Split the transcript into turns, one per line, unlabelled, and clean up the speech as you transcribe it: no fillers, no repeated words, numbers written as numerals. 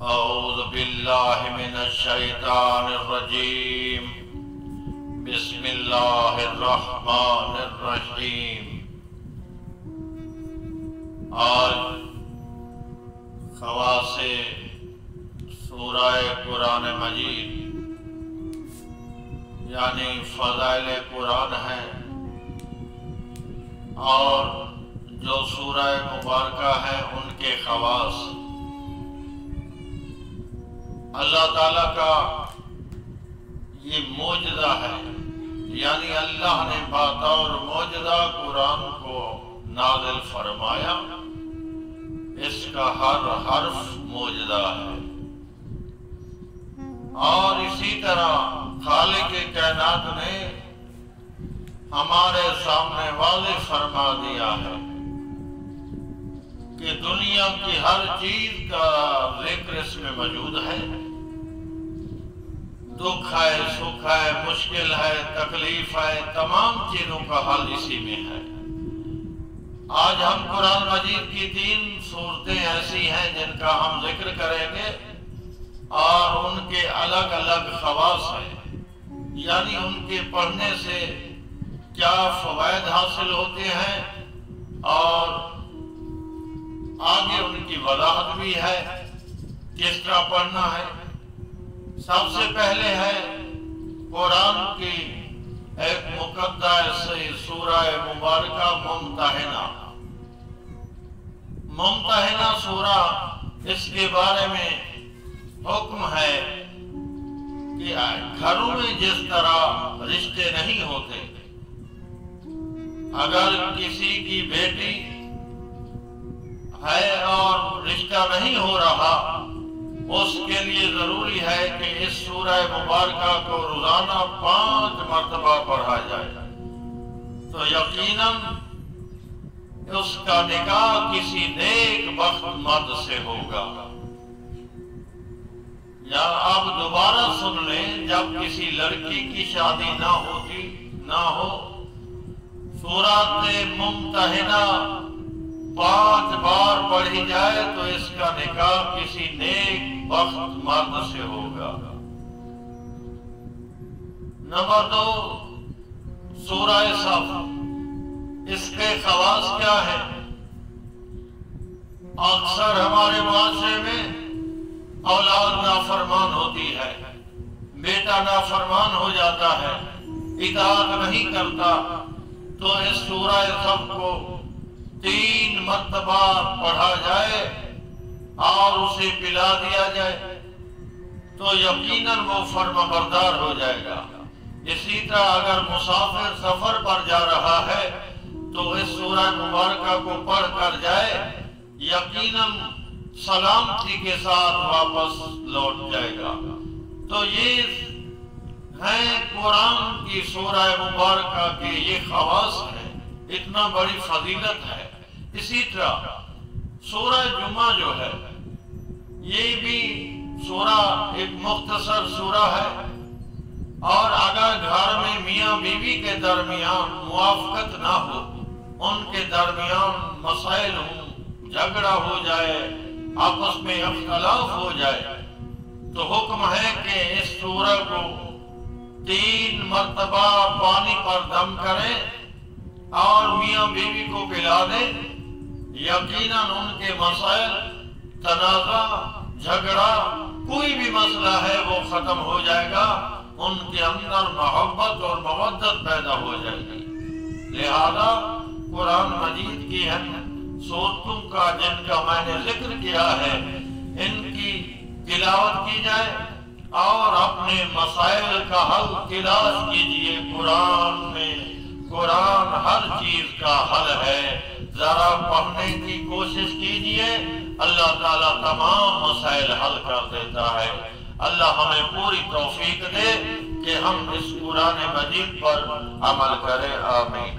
اعوذ باللہ من الشیطان الرجیم بسم اللہ الرحمن الرحیم۔ آج خواص سورہ قرآن مجید یعنی فضائل قرآن ہے، اور جو سورہ مبارکہ ہے ان کے خواص۔ اللہ تعالیٰ کا یہ معجزہ ہے، یعنی اللہ نے بطور معجزہ قرآن کو نازل فرمایا، اس کا ہر حرف معجزہ ہے۔ اور اسی طرح خالق کائنات نے ہمارے سامنے واضح فرما دیا ہے کہ دنیا کی ہر چیز کا ذکر اس میں موجود ہے۔ دکھ ہے، سکھ ہے، مشکل ہے، تکلیف ہے، تمام چیزوں کا حل اسی میں ہے۔ آج ہم قرآن مجید کی 3 صورتیں ایسی ہیں جن کا ہم ذکر کریں گے، اور ان کے الگ الگ خواص ہیں، یعنی ان کے پڑھنے سے کیا فوائد حاصل ہوتے ہیں، اور آگے ان کی وضاحت بھی ہے کس طرح پڑھنا ہے۔ سب سے پہلے ہے قرآن کی ایک مقدس سورہ مبارکہ ممتحنہ سورہ۔ اس کے بارے میں حکم ہے کہ گھروں میں جس طرح رشتے نہیں ہوتے، اگر کسی کی بیٹی ہے اور رشتہ نہیں ہو رہا، اس کے لیے ضروری ہے کہ اس سورہ مبارکہ کو روزانہ 5 مرتبہ پڑھا جائے، تو یقیناً اس کا نکاح کسی نیک بخت مرد سے ہوگا۔ یا آپ دوبارہ سن لیں، جب کسی لڑکی کی شادی نہ ہو، سورۃ ممتحنہ 5 بار پڑھی جائے تو اس کا نکاح کسی نیک بخت مرد سے ہوگا۔ نمبر 2، سورہ صف۔ اس کے خواص کیا ہے؟ اکثر ہمارے معاشرے میں اولاد نافرمان ہوتی ہے، بیٹا نافرمان ہو جاتا ہے، اطاعت نہیں کرتا، تو اس سورہ صف کو 3 مرتبہ پڑھا جائے اور اسے پلا دیا جائے تو یقیناً وہ فرما بردار ہو جائے گا۔ اسی طرح اگر مسافر سفر پر جا رہا ہے تو اس سورہ مبارکہ کو پڑھ کر جائے، یقیناً سلامتی کے ساتھ واپس لوٹ جائے گا۔ تو یہ ہے قرآن کی سورہ مبارکہ کے یہ خواص ہیں، اتنا بڑی فضیلت ہے۔ اسی طرح سورہ جمعہ جو ہے، یہ بھی سورہ ایک مختصر سورہ ہے، اور اگر گھر میں میاں بیوی کے درمیان موافقت نہ ہو، ان کے درمیان مسائل ہوں، جھگڑا ہو جائے، آپس میں اختلاف ہو جائے، تو حکم ہے کہ اس سورہ کو 3 مرتبہ پانی پر دم کریں اور میاں بیوی کو پلا دیں۔ یقیناً ان کے مسائل، تنازع، جھگڑا، کوئی بھی مسئلہ ہے وہ ختم ہو جائے گا، ان کے اندر محبت اور مودت پیدا ہو جائے گی۔ لہذا قرآن مجید کی ان صورتوں کا جن کا میں نے ذکر کیا ہے، ان کی تلاوت کی جائے اور اپنے مسائل کا حل تلاش کیجئے۔ قرآن میں قرآن ہر چیز کا حل ہے، ذرا پڑھنے کی کوشش کیجئے، اللہ تعالیٰ تمام مسائل حل کر دیتا ہے۔ اللہ ہمیں پوری توفیق دے کہ ہم اس قرآن مجید پر عمل کریں، آمین۔